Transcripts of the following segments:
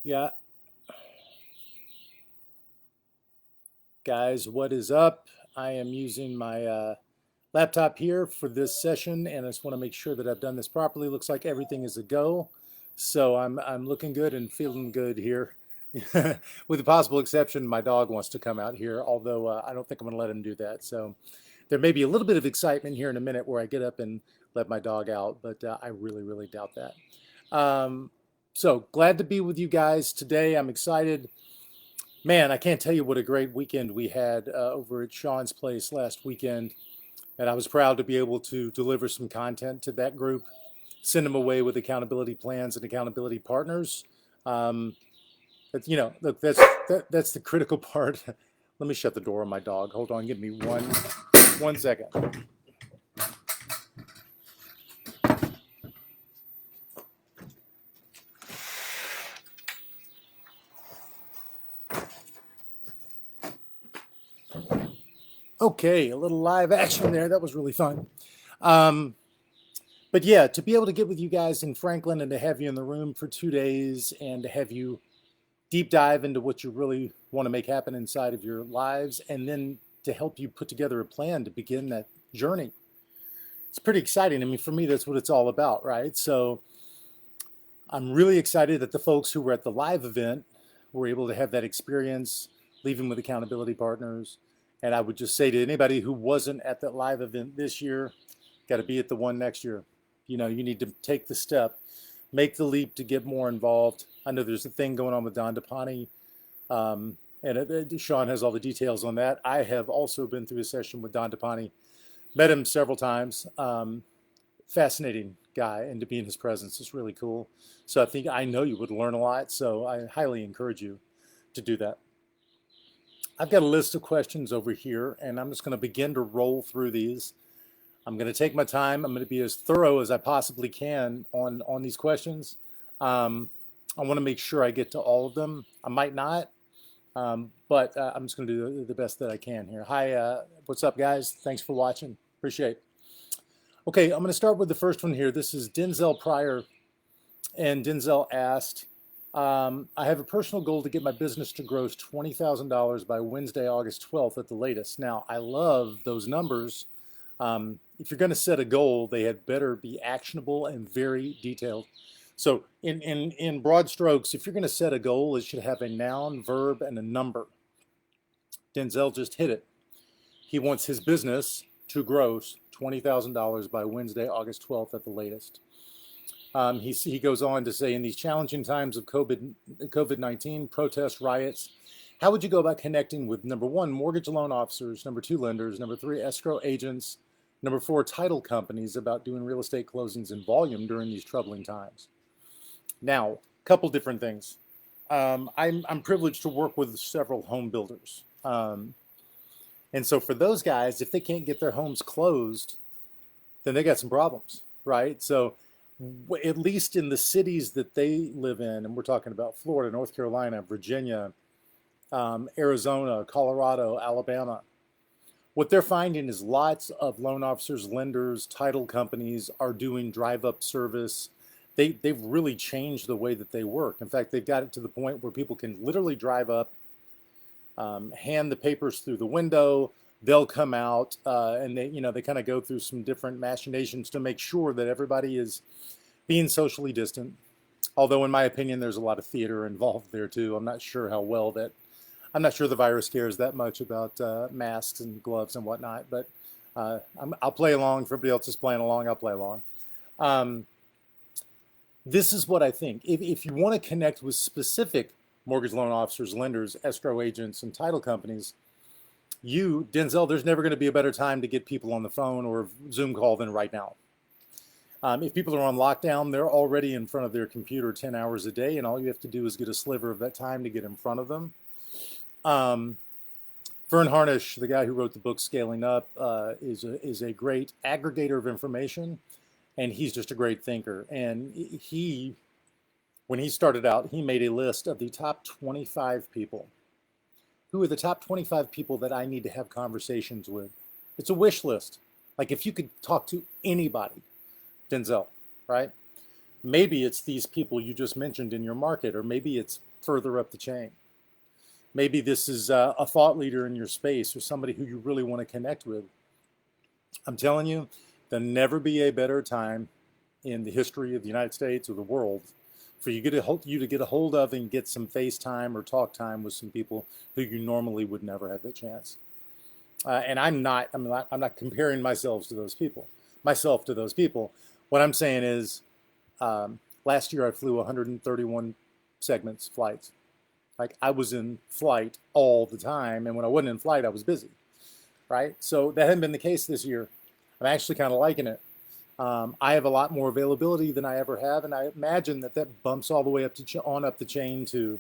Yeah, guys, what is up? I am using my laptop here for this session, and I just want to make sure that I've done this properly. Looks like everything is a go, so I'm looking good and feeling good here. With the possible exception, my dog wants to come out here, although I don't think I'm going to let him do that. So there may be a little bit of excitement here in a minute where I get up and let my dog out, but I really doubt that. So glad to be with you guys today. I'm excited. Man, I can't tell you what a great weekend we had over at Sean's place last weekend. And I was proud to be able to deliver some content to that group, send them away with accountability plans and accountability partners. Um, but, look, that's the critical part. Let me shut the door on my dog. Hold on, give me one second. Okay, a little live action there. That was really fun. Um, but yeah, to be able to get with you guys in Franklin and to have you in the room for 2 days and to have you deep dive into what you really want to make happen inside of your lives and then to help you put together a plan to begin that journey. It's pretty exciting. I mean, for me, that's what it's all about, right? So I'm really excited that the folks who were at the live event were able to have that experience, leaving with accountability partners. And I would just say to anybody who wasn't at that live event this year, got to be at the one next year. You need to take the step, make the leap to get more involved. I know there's a thing going on with Don DePani, and Sean has all the details on that. I have also been through a session with Don DePani, met him several times. Fascinating guy, and to be in his presence is really cool. So I know you would learn a lot. So I highly encourage you to do that. I've got a list of questions over here, and I'm just going to begin to roll through these. I'm going to take my time. I'm going to be as thorough as I possibly can on these questions. I want to make sure I get to all of them. I might not, but I'm just going to do the best that I can here. Hi, what's up, guys? Thanks for watching. Appreciate it. Okay, I'm going to start with the first one here. This is Denzel Pryor, and Denzel asked, I have a personal goal to get my business to gross $20,000 by Wednesday, August 12th at the latest. Now, I love those numbers. If you're going to set a goal, they had better be actionable and very detailed. So in broad strokes, if you're going to set a goal, it should have a noun, verb, and a number. Denzel just hit it. He wants his business to gross $20,000 by Wednesday, August 12th at the latest. He goes on to say, in these challenging times of COVID-19, protests, riots, how would you go about connecting with, number one, mortgage loan officers, number two, lenders, number three, escrow agents, number four, title companies about doing real estate closings in volume during these troubling times? Now, a couple different things. I'm privileged to work with several home builders. And so for those guys, if they can't get their homes closed, then they got some problems, right? So at least in the cities that they live in, and we're talking about Florida, North Carolina, Virginia, Arizona, Colorado, Alabama, what they're finding is lots of loan officers, lenders, title companies are doing drive-up service. They've really changed the way that they work. In fact, they've got it to the point where people can literally drive up, hand the papers through the window. They'll come out, and they kind of go through some different machinations to make sure that everybody is being socially distant. Although, in my opinion, there's a lot of theater involved there too. I'm not sure the virus cares that much about masks and gloves and whatnot. But I'll play along. If everybody else is playing along, I'll play along. This is what I think. If you want to connect with specific mortgage loan officers, lenders, escrow agents, and title companies, Denzel, there's never going to be a better time to get people on the phone or Zoom call than right now. If people are on lockdown, they're already in front of their computer 10 hours a day, and all you have to do is get a sliver of that time to get in front of them. Vern Harnish, the guy who wrote the book Scaling Up, is a great aggregator of information, and he's just a great thinker. And when he started out, he made a list of the top 25 people. Who are the top 25 people that I need to have conversations with? It's a wish list. Like if you could talk to anybody, Denzel, right? Maybe it's these people you just mentioned in your market, or maybe it's further up the chain. Maybe this is a thought leader in your space or somebody who you really want to connect with. I'm telling you, there'll never be a better time in the history of the United States or the world for you to get a hold of and get some FaceTime or talk time with some people who you normally would never have that chance. And I'm not comparing myself to those people. What I'm saying is, last year I flew 131 flights. Like, I was in flight all the time, and when I wasn't in flight, I was busy, right? So that hadn't been the case this year. I'm actually kind of liking it. I have a lot more availability than I ever have, and I imagine that bumps all the way up up the chain to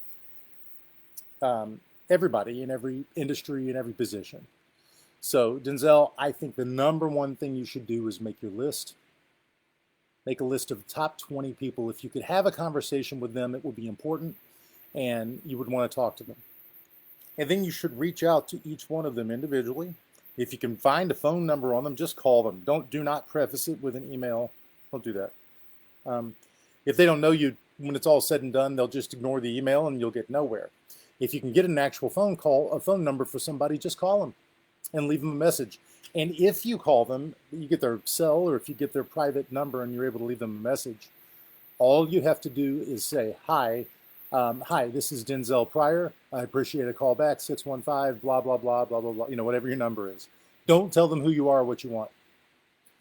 everybody in every industry and every position. So, Denzel, I think the number one thing you should do is make your list. Make a list of the top 20 people. If you could have a conversation with them, it would be important, and you would want to talk to them. And then you should reach out to each one of them individually. If you can find a phone number on them, just call them. Do not preface it with an email. Don't do that. If they don't know you, when it's all said and done, they'll just ignore the email and you'll get nowhere. If you can get an actual phone number for somebody, just call them and leave them a message. And if you call them, you get their cell, or if you get their private number and you're able to leave them a message, all you have to do is say, hi, this is Denzel Pryor. I appreciate a call back, 615, blah, blah, blah, blah, blah, blah, whatever your number is. Don't tell them who you are or what you want.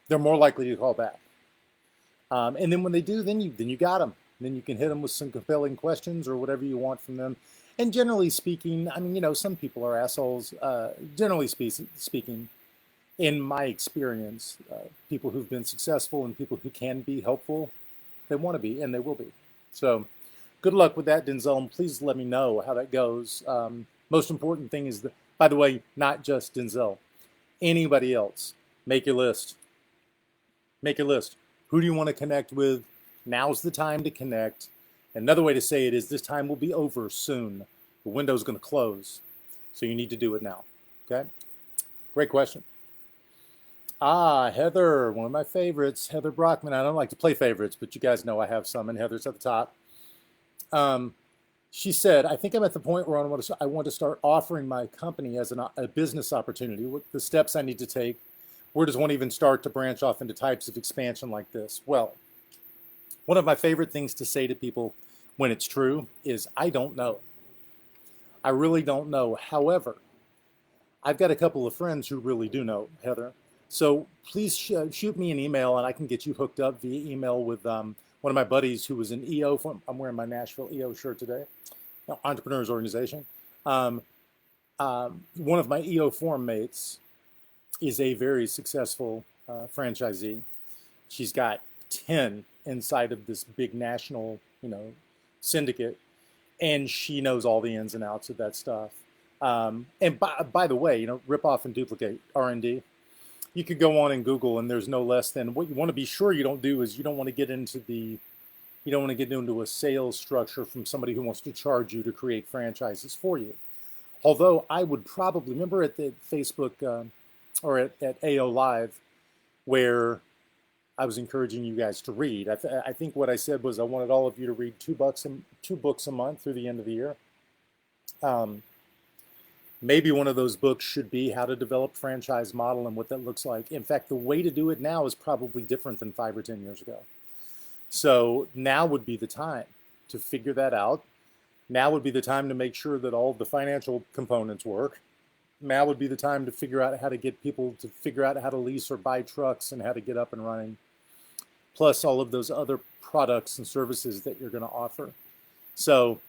They're more likely to call back. And then when they do, then you got them. Then you can hit them with some compelling questions or whatever you want from them. And generally speaking, some people are assholes. Generally speaking, in my experience, people who've been successful and people who can be helpful, they want to be and they will be. So good luck with that, Denzel, and please let me know how that goes. Most important thing is, by the way, not just Denzel, anybody else, make your list. Make your list. Who do you want to connect with? Now's the time to connect. Another way to say it is, this time will be over soon. The window's going to close, so you need to do it now. Okay? Great question. Heather, one of my favorites, Heather Brockman. I don't like to play favorites, but you guys know I have some, and Heather's at the top. She said, I think I'm at the point where I want to start offering my company as a business opportunity. What the steps I need to take? Where does one even start to branch off into types of expansion like this? Well, one of my favorite things to say to people when it's true is, I don't know. I really don't know. However, I've got a couple of friends who really do know, Heather. So please shoot me an email and I can get you hooked up via email with one of my buddies who was an EO. I'm wearing my Nashville EO shirt today, Entrepreneurs Organization. One of my EO forum mates is a very successful franchisee. She's got 10 inside of this big national, syndicate, and she knows all the ins and outs of that stuff. And by the way, rip off and duplicate, R&D. You could go on and Google, and there's no less than, what you want to be sure you don't do is you don't want to get into a sales structure from somebody who wants to charge you to create franchises for you. Although I would probably, remember at the Facebook or at AO Live, where I was encouraging you guys to read. I think what I said was I wanted all of you to read two books a month through the end of the year. Maybe one of those books should be How to Develop Franchise Model and what that looks like. In fact, the way to do it now is probably different than 5 or 10 years ago. So now would be the time to figure that out. Now would be the time to make sure that all of the financial components work. Now would be the time to figure out how to get people to figure out how to lease or buy trucks and how to get up and running, plus all of those other products and services that you're going to offer. So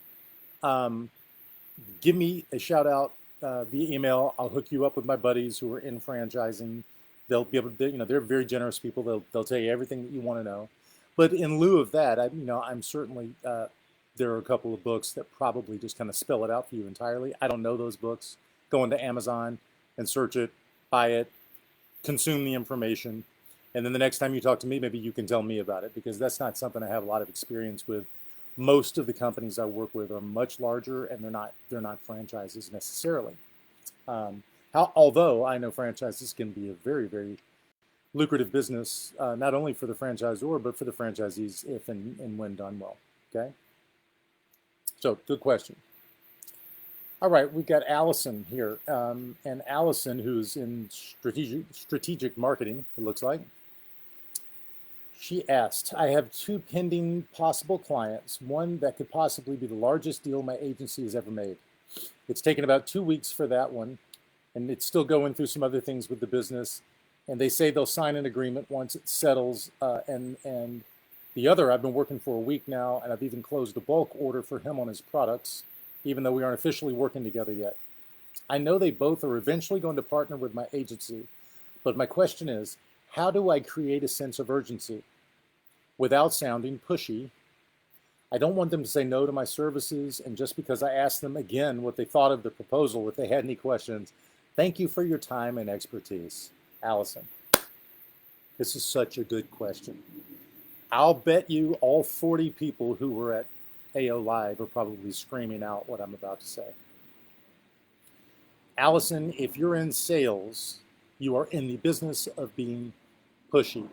give me a shout out via email. I'll hook you up with my buddies who are in franchising. They'll be able to, they're very generous people. They'll tell you everything that you want to know. But in lieu of that, I'm certainly, there are a couple of books that probably just kind of spell it out for you entirely. I don't know those books. Go into Amazon and search it, buy it, consume the information. And then the next time you talk to me, maybe you can tell me about it, because that's not something I have a lot of experience with. Most of the companies I work with are much larger, and they're not franchises necessarily. Although I know franchises can be a very, very lucrative business, not only for the franchisor, but for the franchisees if and when done well. Okay. So good question. All right, we've got Allison here, and Allison, who's in strategic marketing, it looks like. She asked, I have two pending possible clients, one that could possibly be the largest deal my agency has ever made. It's taken about 2 weeks for that one, and it's still going through some other things with the business. And they say they'll sign an agreement once it settles. And the other, I've been working for a week now, and I've even closed a bulk order for him on his products, even though we aren't officially working together yet. I know they both are eventually going to partner with my agency, but my question is, how do I create a sense of urgency without sounding pushy? I don't want them to say no to my services, and just because I asked them again what they thought of the proposal, if they had any questions, thank you for your time and expertise. Allison, this is such a good question. I'll bet you all 40 people who were at AO Live are probably screaming out what I'm about to say. Allison, if you're in sales, you are in the business of being pushy.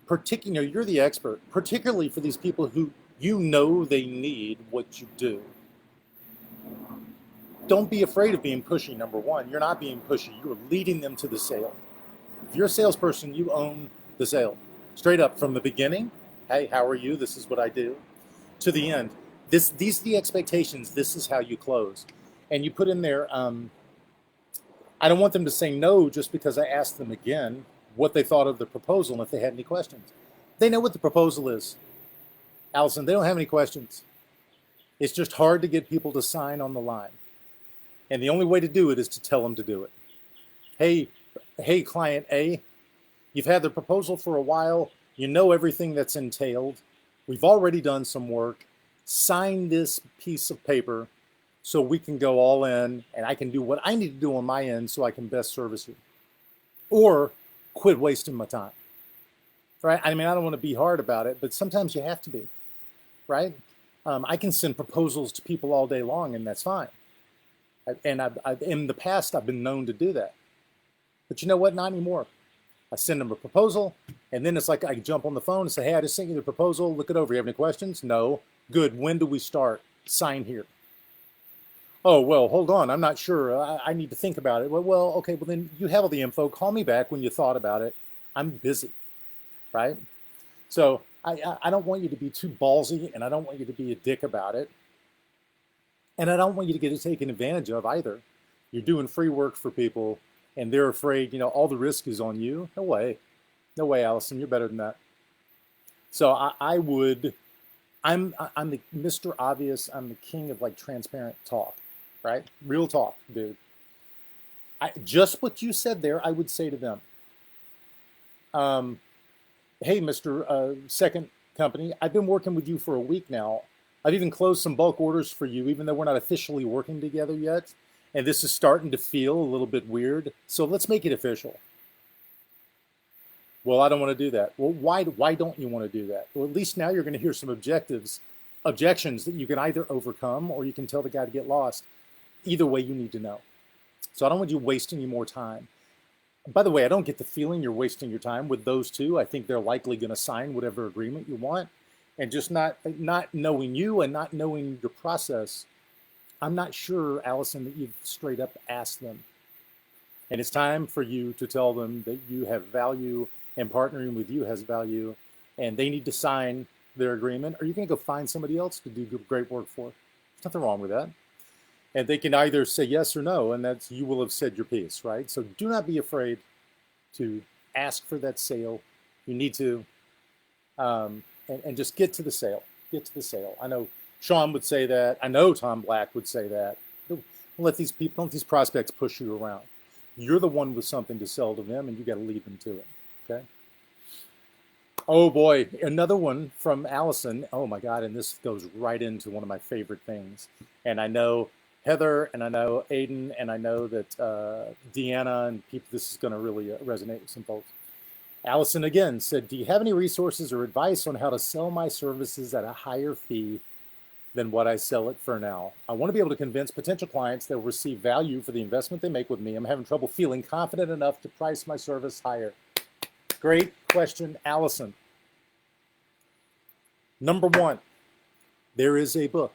Particularly, you're the expert, particularly for these people who you know they need what you do. Don't be afraid of being pushy, number one. You're not being pushy. You're leading them to the sale. If you're a salesperson, you own the sale. Straight up from the beginning, hey, how are you? This is what I do. To the end, these are the expectations. This is how you close. And you put in there, I don't want them to say no just because I asked them again what they thought of the proposal and if they had any questions. They know what the proposal is. Allison, they don't have any questions. It's just hard to get people to sign on the line. And the only way to do it is to tell them to do it. Hey, client A, you've had the proposal for a while. You know everything that's entailed. We've already done some work. Sign this piece of paper so we can go all in and I can do what I need to do on my end so I can best service you. Or quit wasting my time, right? I mean, I don't want to be hard about it, but sometimes you have to be, right? I can send proposals to people all day long and that's fine. And in the past, I've been known to do that. But you know what? Not anymore. I send them a proposal, and then it's like I jump on the phone and say, hey, I just sent you the proposal. Look it over. You have any questions? No. Good. When do we start? Sign here. Oh, well, hold on. I'm not sure. I need to think about it. Well, okay. Well, then you have all the info. Call me back when you thought about it. I'm busy, right? So I don't want you to be too ballsy, and I don't want you to be a dick about it. And I don't want you to get taken advantage of either. You're doing free work for people, and they're afraid, all the risk is on you. No way. No way, Allison. You're better than that. So I'm the Mr. Obvious. I'm the king of transparent talk, right? Real talk, dude. Just what you said there, I would say to them. Hey, Mr. Second Company, I've been working with you for a week now. I've even closed some bulk orders for you, even though we're not officially working together yet. And this is starting to feel a little bit weird. So let's make it official. Well, I don't want to do that. Well, why don't you want to do that? Well, at least now you're going to hear some objections that you can either overcome or you can tell the guy to get lost. Either way, you need to know. So I don't want you wasting any more time. By the way, I don't get the feeling you're wasting your time with those two. I think they're likely going to sign whatever agreement you want. And just not knowing you and not knowing your process, I'm not sure, Allison, that you've straight up asked them. And it's time for you to tell them that you have value and partnering with you has value, and they need to sign their agreement, or you're going to go find somebody else to do great work for. There's nothing wrong with that. And they can either say yes or no, and that's you will have said your piece, right? So do not be afraid to ask for that sale. You need to. And just get to the sale. Get to the sale. I know Sean would say that. I know Tom Black would say that. Don't let these prospects push you around. You're the one with something to sell to them, and you got to lead them to it. Okay. Oh boy, another one from Allison. Oh my God, and this goes right into one of my favorite things. And I know Heather, and I know Aiden, and I know that Deanna and people. This is going to really resonate with some folks. Allison again said, do you have any resources or advice on how to sell my services at a higher fee than what I sell it for now? I want to be able to convince potential clients that will receive value for the investment they make with me. I'm having trouble feeling confident enough to price my service higher. Great question, Allison. Number one, there is a book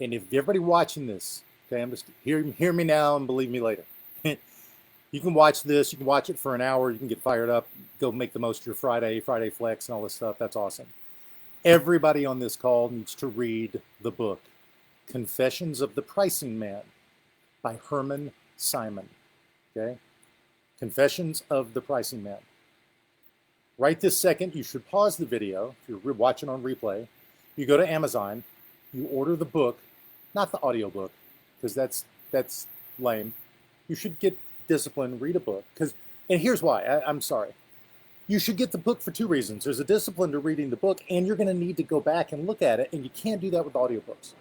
And if everybody watching this, okay, I'm just hear me now and believe me later. You can watch this. You can watch it for an hour. You can get fired up. Go make the most of your Friday flex and all this stuff. That's awesome. Everybody on this call needs to read the book, Confessions of the Pricing Man by Herman Simon. Okay? Confessions of the Pricing Man. Right this second, you should pause the video. If you're watching on replay, you go to Amazon, you order the book, not the audio book, because that's lame. You should get discipline, read a book. And here's why. I'm sorry. You should get the book for two reasons. There's a discipline to reading the book, and you're going to need to go back and look at it, and you can't do that with audiobooks.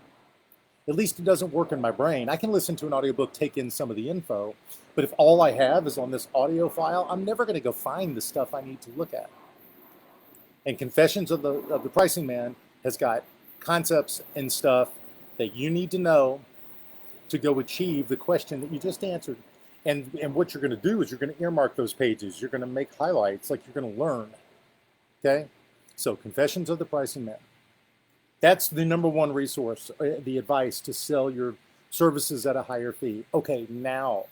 At least it doesn't work in my brain. I can listen to an audiobook, take in some of the info, but if all I have is on this audio file, I'm never going to go find the stuff I need to look at. And Confessions of the Pricing Man has got concepts and stuff that you need to know to go achieve the question that you just answered. And what you're going to do is you're going to earmark those pages. You're going to make highlights like you're going to learn. Okay? So Confessions of the Pricing Man. That's the number one resource, the advice to sell your services at a higher fee. Okay, now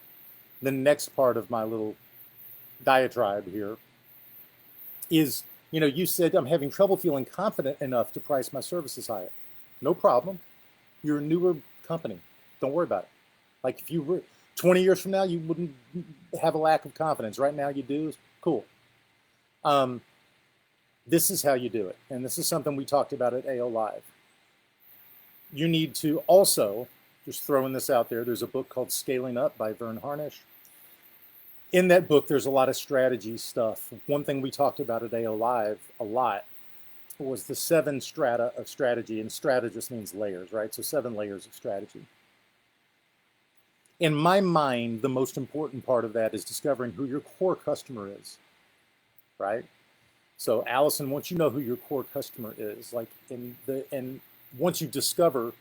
the next part of my little diatribe here is, you said I'm having trouble feeling confident enough to price my services higher. No problem. You're a newer company. Don't worry about it. Like if you were 20 years from now, you wouldn't have a lack of confidence. Right now you do. Cool. This is how you do it. And this is something we talked about at AO Live. You need to also, just throwing this out there, there's a book called Scaling Up by Vern Harnish. In that book, there's a lot of strategy stuff. One thing we talked about at AO Live a lot was the 7 strata of strategy. And strata just means layers, right? So 7 layers of strategy. In my mind, the most important part of that is discovering who your core customer is, right? So Allison, once you know who your core customer is, and once you discover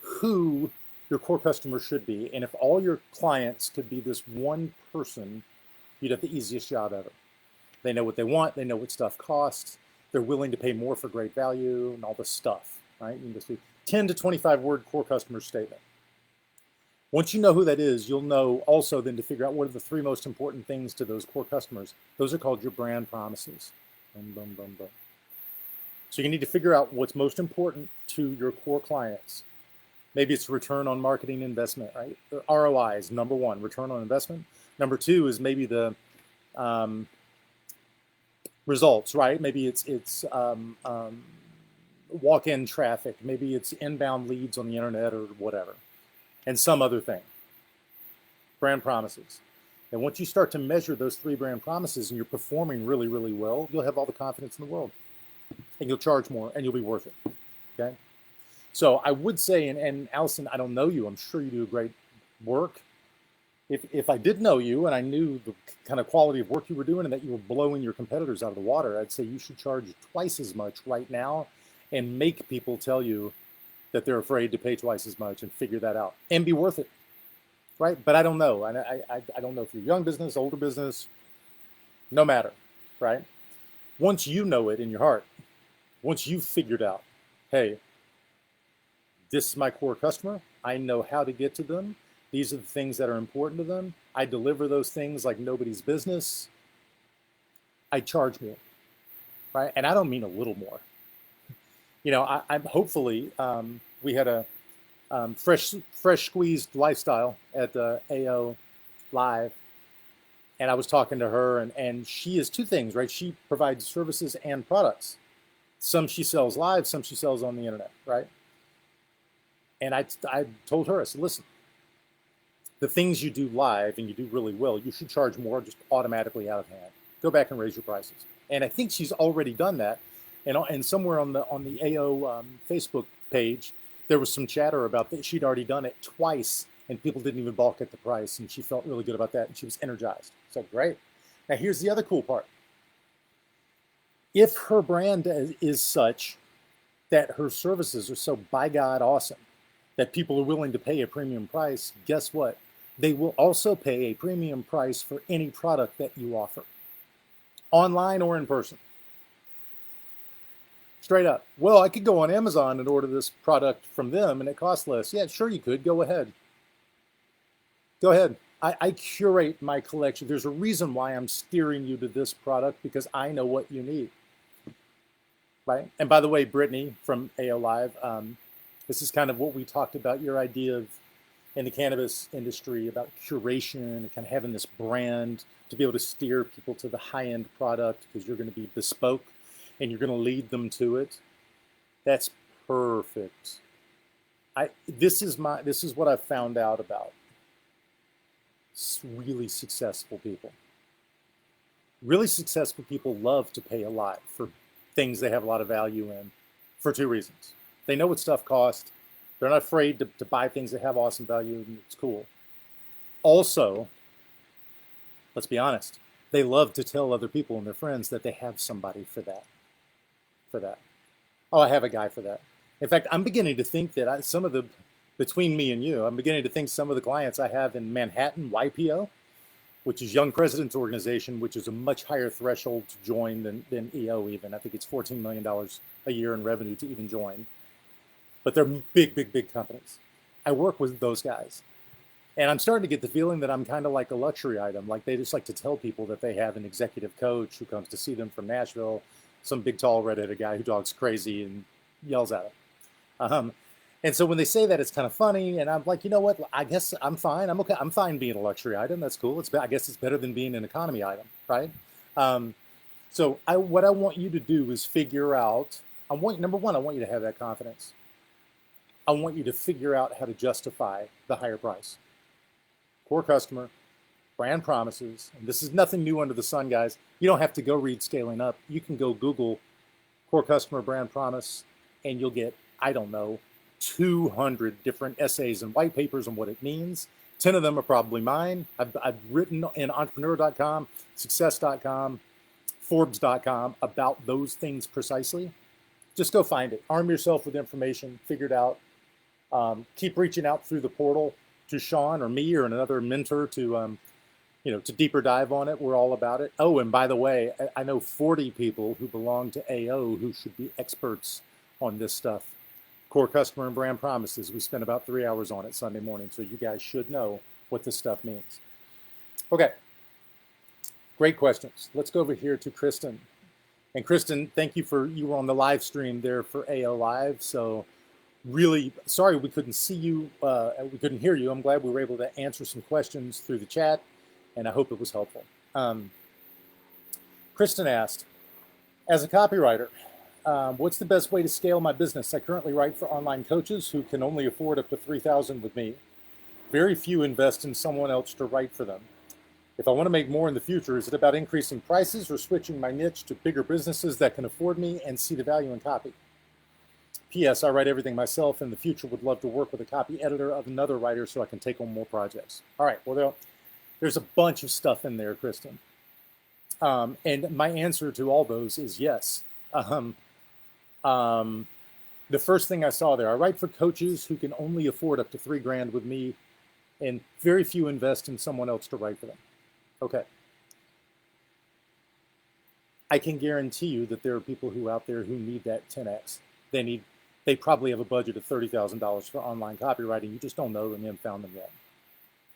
who your core customer should be, and if all your clients could be this one person, you'd have the easiest job ever. They know what they want, they know what stuff costs, they're willing to pay more for great value and all this stuff, right? You can just do 10 to 25 word core customer statement. Once you know who that is, you'll know also then to figure out what are the 3 most important things to those core customers. Those are called your brand promises. Boom, boom, boom, boom. So you need to figure out what's most important to your core clients. Maybe it's return on marketing investment, right? The ROI is number 1, return on investment. Number 2 is maybe the results, right? Maybe it's walk-in traffic. Maybe it's inbound leads on the internet or whatever. And some other thing. Brand promises. And once you start to measure those 3 brand promises and you're performing really, really well, you'll have all the confidence in the world. And you'll charge more and you'll be worth it. Okay? So I would say, and Allison, I don't know you. I'm sure you do great work. If I did know you and I knew the kind of quality of work you were doing and that you were blowing your competitors out of the water, I'd say you should charge twice as much right now and make people tell you that they're afraid to pay twice as much and figure that out and be worth it, right? But I don't know. I don't know if you're young business, older business, no matter, right? Once you know it in your heart, once you've figured out, hey, this is my core customer. I know how to get to them. These are the things that are important to them. I deliver those things like nobody's business. I charge more, right? And I don't mean a little more. I'm hopefully, we had a fresh squeezed lifestyle at the AO Live, and I was talking to her, and she is 2 things, right? She provides services and products. Some she sells live, some she sells on the internet, right? And I told her, I said, listen, the things you do live and you do really well, you should charge more just automatically out of hand. Go back and raise your prices. And I think she's already done that. And somewhere on the AO Facebook page, there was some chatter about that she'd already done it twice, and people didn't even balk at the price, and she felt really good about that, and she was energized. So great. Now here's the other cool part. If her brand is such that her services are so by God awesome that people are willing to pay a premium price, guess what? They will also pay a premium price for any product that you offer, online or in person. Straight up. Well, I could go on Amazon and order this product from them and it costs less. Yeah, sure you could. Go ahead. Go ahead. I curate my collection. There's a reason why I'm steering you to this product because I know what you need. Right? And by the way, Brittany from AO Live, this is kind of what we talked about, your idea of in the cannabis industry about curation and kind of having this brand to be able to steer people to the high-end product because you're going to be bespoke and you're going to lead them to it. That's perfect. This is what I've found out about really successful people. Really successful people love to pay a lot for things they have a lot of value in for two reasons. They know what stuff costs. They're not afraid to buy things that have awesome value and it's cool. Also, let's be honest, they love to tell other people and their friends that they have somebody for that. Oh, I have a guy for that. In fact, I'm beginning to think that between me and you, I'm beginning to think some of the clients I have in Manhattan, YPO, which is Young Presidents Organization, which is a much higher threshold to join than EO even. I think it's $14 million a year in revenue to even join. But they're big companies. I work with those guys. And I'm starting to get the feeling that I'm kind of like a luxury item. Like they just like to tell people that they have an executive coach who comes to see them from Nashville, some big, tall, redheaded guy who talks crazy and yells at them. And so when they say that, it's kind of funny. And I'm like, you know what? I guess I'm fine. I'm okay. I'm fine being a luxury item. That's cool. I guess it's better than being an economy item, right? So what I want you to do is figure out, number one, I want you to have that confidence. I want you to figure out how to justify the higher price. Core customer, brand promises, and this is nothing new under the sun, guys. You don't have to go read Scaling Up. You can go Google core customer brand promise, and you'll get, I don't know, 200 different essays and white papers on what it means. 10 of them are probably mine. I've written in entrepreneur.com, success.com, forbes.com about those things precisely. Just go find it. Arm yourself with information, figure it out. Keep reaching out through the portal to Sean or me or another mentor to deeper dive on it. We're all about it. Oh, and by the way, I know 40 people who belong to AO who should be experts on this stuff. Core customer and brand promises. We spent about 3 hours on it Sunday morning, so you guys should know what this stuff means. Okay, great questions. Let's go over here to Kristen. And Kristen, thank you you were on the live stream there for AO Live, so really sorry we couldn't see you, we couldn't hear you. I'm glad we were able to answer some questions through the chat, and I hope it was helpful. Kristen asked, as a copywriter, what's the best way to scale my business? I currently write for online coaches who can only afford up to $3,000 with me. Very few invest in someone else to write for them. If I want to make more in the future, is it about increasing prices or switching my niche to bigger businesses that can afford me and see the value in copy? P.S. I write everything myself. In the future, would love to work with a copy editor of another writer so I can take on more projects. All right, well, there's a bunch of stuff in there, Kristen. And my answer to all those is yes. The first thing I saw there, I write for coaches who can only afford up to $3,000 with me, and very few invest in someone else to write for them. Okay. I can guarantee you that there are people out there who need that 10x. They probably have a budget of $30,000 for online copywriting. You just don't know them, you haven't found them yet.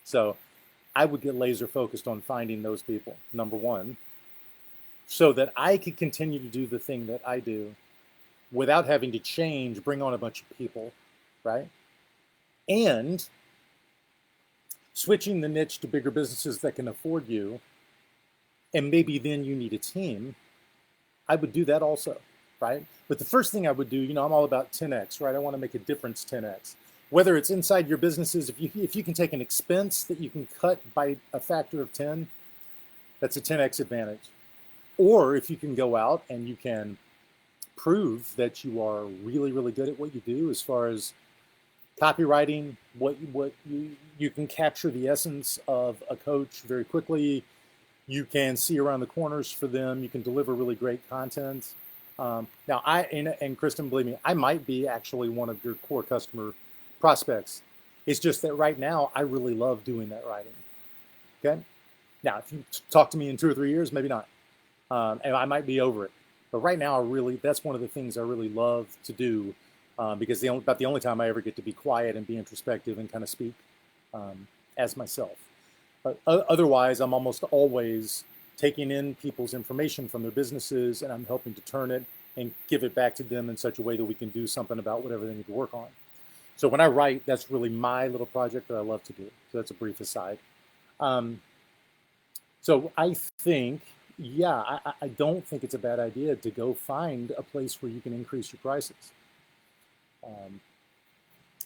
So I would get laser focused on finding those people, number one, so that I could continue to do the thing that I do without having to bring on a bunch of people, right? And switching the niche to bigger businesses that can afford you, and maybe then you need a team, I would do that also, right? But the first thing I would do, I'm all about 10x, right? I want to make a difference 10x. Whether it's inside your businesses, if you can take an expense that you can cut by a factor of 10, that's a 10x advantage. Or if you can go out and you can prove that you are really, really good at what you do as far as copywriting, what you can capture the essence of a coach very quickly. You can see around the corners for them. You can deliver really great content. Now, and Kristen, believe me, I might be actually one of your core customer prospects. It's just that right now, I really love doing that writing. Okay. Now, if you talk to me in 2 or 3 years, maybe not. And I might be over it. But right now, that's one of the things I really love to do, because about the only time I ever get to be quiet and be introspective and kind of speak as myself. But otherwise, I'm almost always taking in people's information from their businesses, and I'm helping to turn it and give it back to them in such a way that we can do something about whatever they need to work on. So when I write, that's really my little project that I love to do. So that's a brief aside. So I think, yeah, I don't think it's a bad idea to go find a place where you can increase your prices.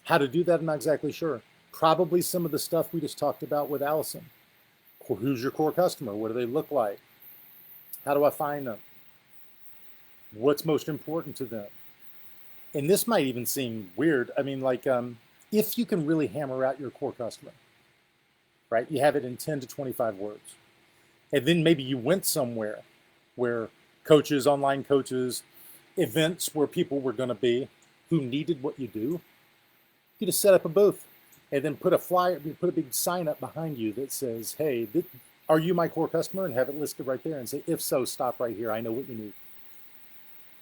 How to do that, I'm not exactly sure. Probably some of the stuff we just talked about with Allison. Who's your core customer? What do they look like? How do I find them? What's most important to them? And this might even seem weird. I mean, like, if you can really hammer out your core customer, right? You have it in 10 to 25 words. And then maybe you went somewhere where coaches, online coaches, events where people were going to be who needed what you do. You just set up a booth and then put a flyer, put a big sign up behind you that says, hey, are you my core customer? And have it listed right there and say, if so, stop right here. I know what you need.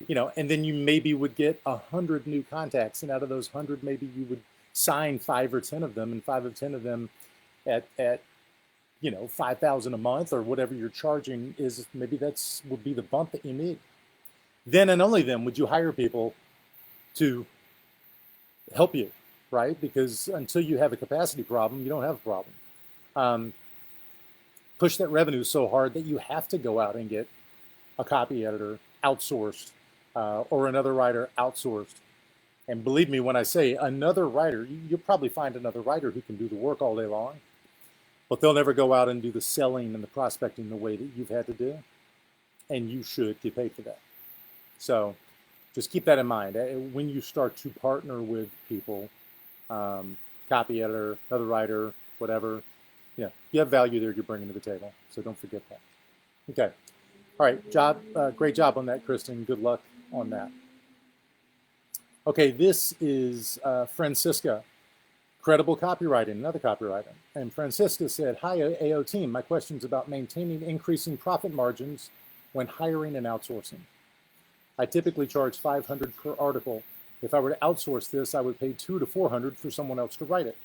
You know, and then you maybe would get 100 new contacts. And out of those 100, maybe you would sign 5 or 10 of them, and 5 or 10 of them at you know, $5,000 a month or whatever you're charging is, maybe would be the bump that you need. Then and only then would you hire people to help you, right? Because until you have a capacity problem, you don't have a problem. Push that revenue so hard that you have to go out and get a copy editor outsourced, or another writer outsourced. And believe me when I say another writer, you'll probably find another writer who can do the work all day long, but they'll never go out and do the selling and the prospecting the way that you've had to do. And you should get paid for that. So just keep that in mind. When you start to partner with people, copy editor, another writer, whatever, you know, you have value there you're bringing to the table. So don't forget that. Okay. All right. Great job on that, Kristen. Good luck on that. Okay. This is Francisca. Credible copywriting, another copywriter. And Francisca said, hi, AO team. My question's about maintaining increasing profit margins when hiring and outsourcing. I typically charge $500 per article. If I were to outsource this, I would pay $200 to $400 for someone else to write it.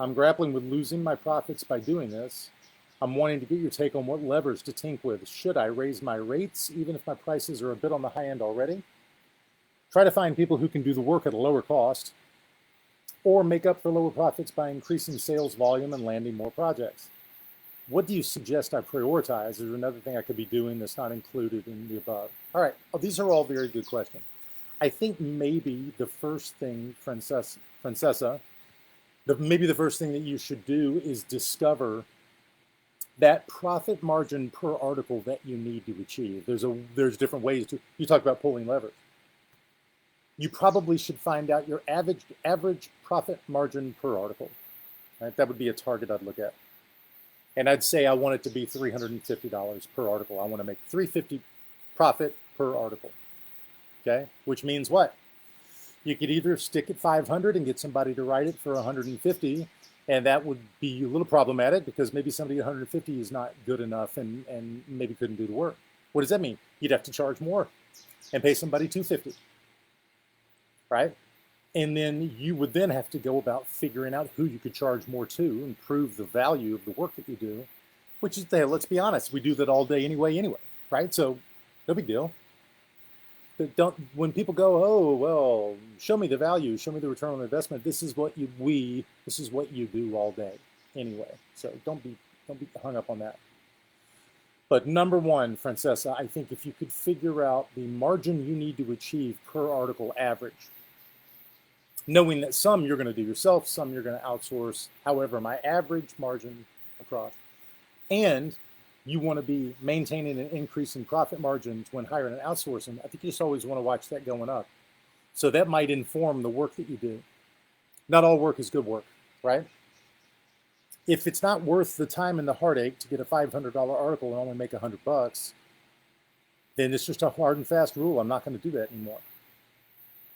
I'm grappling with losing my profits by doing this. I'm wanting to get your take on what levers to tinker with. Should I raise my rates, even if my prices are a bit on the high end already? Try to find people who can do the work at a lower cost, or make up for lower profits by increasing sales volume and landing more projects. What do you suggest I prioritize? Is there another thing I could be doing that's not included in the above? All right, these are all very good questions. I think maybe the first thing, Francesa, maybe the first thing that you should do is discover that profit margin per article that you need to achieve. There's different ways to, you talk about pulling levers. You probably should find out your average profit margin per article. Right? That would be a target I'd look at. And I'd say I want it to be $350 per article. I want to make $350 profit per article. Okay, which means what? You could either stick at 500 and get somebody to write it for 150, and that would be a little problematic because maybe somebody at 150 is not good enough and maybe couldn't do the work. What does that mean? You'd have to charge more and pay somebody $250. Right? And then you would then have to go about figuring out who you could charge more to and prove the value of the work that you do, which is, let's be honest, we do that all day anyway, right? So no big deal. But when people go, oh, well, show me the value, show me the return on investment, this is what you do all day anyway. So don't be hung up on that. But number one, Francesa, I think if you could figure out the margin you need to achieve per article average, knowing that some you're going to do yourself, some you're going to outsource, however, my average margin across, and you want to be maintaining and increasing profit margins when hiring and outsourcing, I think you just always want to watch that going up. So that might inform the work that you do. Not all work is good work, right? If it's not worth the time and the heartache to get a $500 article and only make $100, then it's just a hard and fast rule. I'm not going to do that anymore.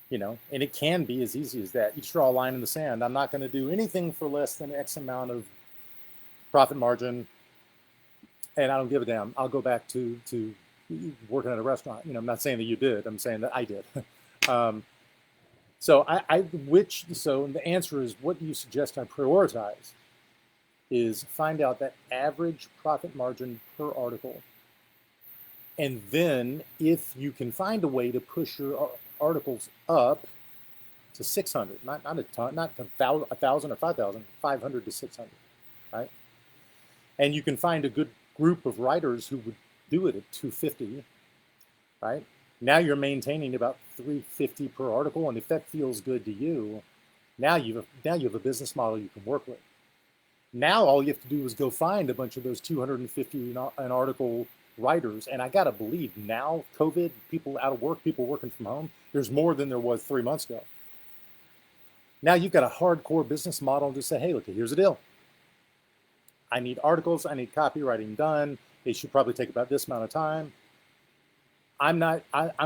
You know, and it can be as easy as that. You just draw a line in the sand. I'm not going to do anything for less than X amount of profit margin, and I don't give a damn. I'll go back to working at a restaurant. I'm not saying that you did. I'm saying that I did. um, so so the answer is, what do you suggest I prioritize? Is find out that average profit margin per article. And then if you can find a way to push your articles up to 600, not a ton, not 1,000 or 5,000, 500 to 600, right? And you can find a good group of writers who would do it at 250, right? Now you're maintaining about 350 per article, and if that feels good to you, now you have a business model you can work with. Now all you have to do is go find a bunch of those 250 an article writers, and I gotta believe now, COVID, people out of work, people working from home, there's more than there was 3 months ago. Now you've got a hardcore business model to say, hey, look, here's the deal. I need articles, I need copywriting done. They should probably take about this amount of time. I'm going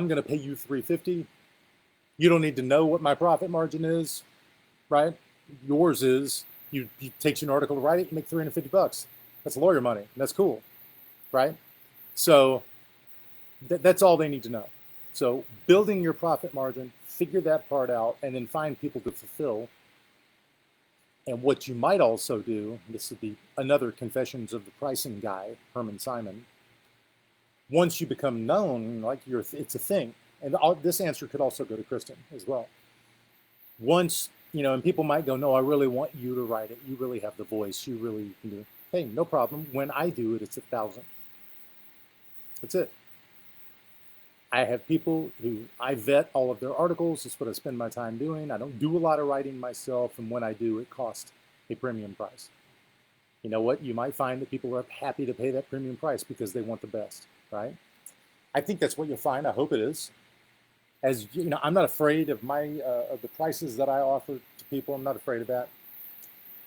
to pay you $350. You don't need to know what my profit margin is, right? Yours is, it takes you an article to write it, you make $350. That's lawyer money. That's cool, right? So that's all they need to know. So building your profit margin, figure that part out, and then find people to fulfill. And what you might also do, this would be another Confessions of the Pricing guy, Herman Simon. Once you become known, like it's a thing. And this answer could also go to Kristen as well. Once, and people might go, no, I really want you to write it. You really have the voice. You really can do it. Hey, no problem. When I do it, it's 1,000. That's it. I have people who I vet all of their articles. That's what I spend my time doing. I don't do a lot of writing myself. And when I do, it costs a premium price. You know what? You might find that people are happy to pay that premium price because they want the best, right? I think that's what you'll find. I hope it is. As you know, I'm not afraid of of the prices that I offer to people. I'm not afraid of that.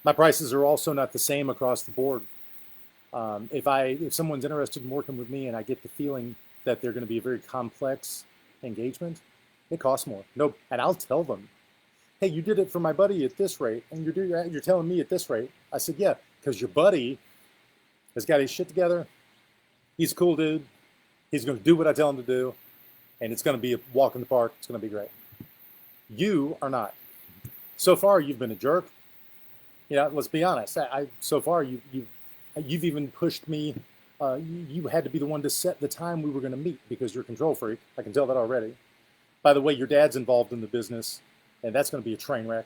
My prices are also not the same across the board. If someone's interested in working with me and I get the feeling that they're going to be a very complex engagement, it costs more. No, and I'll tell them, hey, you did it for my buddy at this rate, and you're telling me at this rate. I said, yeah, because your buddy has got his shit together. He's a cool dude. He's going to do what I tell him to do, and it's going to be a walk in the park. It's going to be great. You are not. So far, you've been a jerk. Let's be honest. So far, you've even pushed me. You had to be the one to set the time we were going to meet because you're a control freak. I can tell that already. By the way, your dad's involved in the business, and that's going to be a train wreck,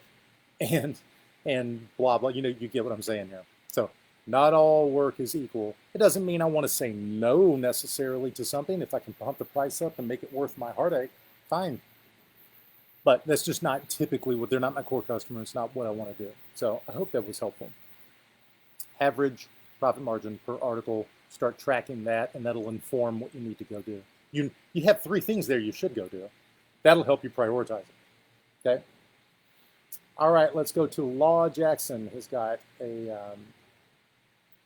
and blah blah. You get what I'm saying here. So not all work is equal. It doesn't mean I want to say no necessarily to something. If I can pump the price up and make it worth my heartache, fine. But that's just not typically they're not my core customers. It's not what I want to do. So I hope that was helpful. Average profit margin per article. Start tracking that, and that'll inform what you need to go do. You have 3 things there you should go do. That'll help you prioritize it. Okay. All right, let's go to Law Jackson. Has got a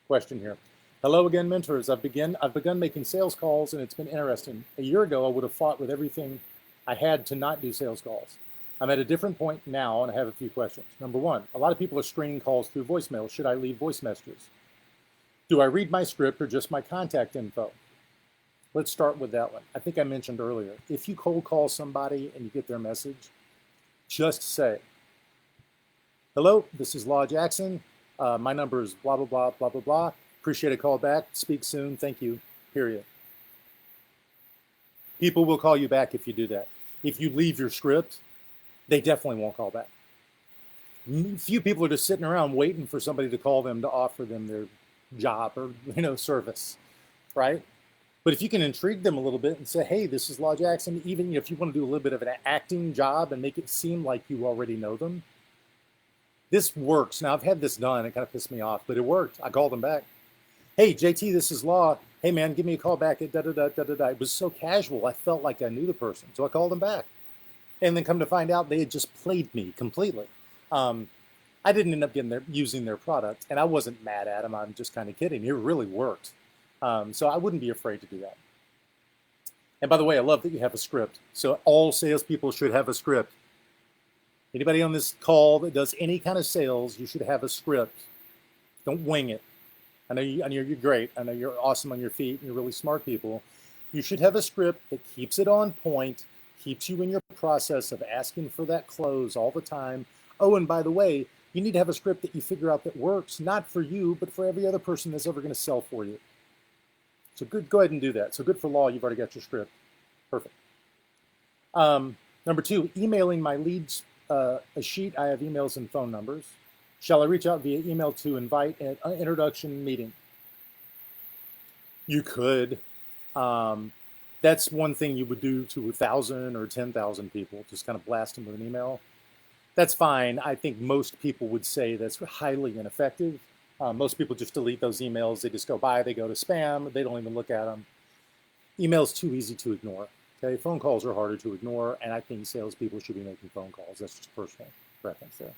question here. Hello again, mentors. I've begun making sales calls, and it's been interesting. A year ago, I would have fought with everything I had to not do sales calls. I'm at a different point now, and I have a few questions. Number 1, a lot of people are screening calls through voicemail. Should I leave voice messages? Do I read my script or just my contact info? Let's start with that one. I think I mentioned earlier, if you cold call somebody and you get their message, just say, hello, this is Law Jackson. My number is blah, blah, blah, blah, blah, blah. Appreciate a call back. Speak soon. Thank you. Period. People will call you back if you do that. If you leave your script, they definitely won't call back. Few people are just sitting around waiting for somebody to call them to offer them their job or service, right? But if you can intrigue them a little bit and say, hey, this is Law Jackson, even if you want to do a little bit of an acting job and make it seem like you already know them, this works. Now, I've had this done. It kind of pissed me off, but it worked. I called them back. Hey, JT, this is Law. Hey, man, give me a call back at da-da-da-da-da-da. It was so casual. I felt like I knew the person, so I called them back. And then come to find out they had just played me completely. I didn't end up using their product, and I wasn't mad at them. I'm just kind of kidding. It really worked. So I wouldn't be afraid to do that. And by the way, I love that you have a script. So all salespeople should have a script. Anybody on this call that does any kind of sales, you should have a script. Don't wing it. I know you're great. I know you're awesome on your feet and you're really smart people. You should have a script that keeps it on point, keeps you in your process of asking for that close all the time. Oh, and by the way, you need to have a script that you figure out that works, not for you, but for every other person that's ever going to sell for you. So go ahead and do that. So good for law, you've already got your script. Perfect. Number 2, emailing my leads a sheet. I have emails and phone numbers. Shall I reach out via email to invite an introduction meeting? You could. That's one thing you would do to 1,000 or 10,000 people, just kind of blast them with an email. That's fine. I think most people would say that's highly ineffective. Most people just delete those emails. They just go by, they go to spam, they don't even look at them. Email's too easy to ignore. Okay, phone calls are harder to ignore, and I think salespeople should be making phone calls. That's just personal preference there.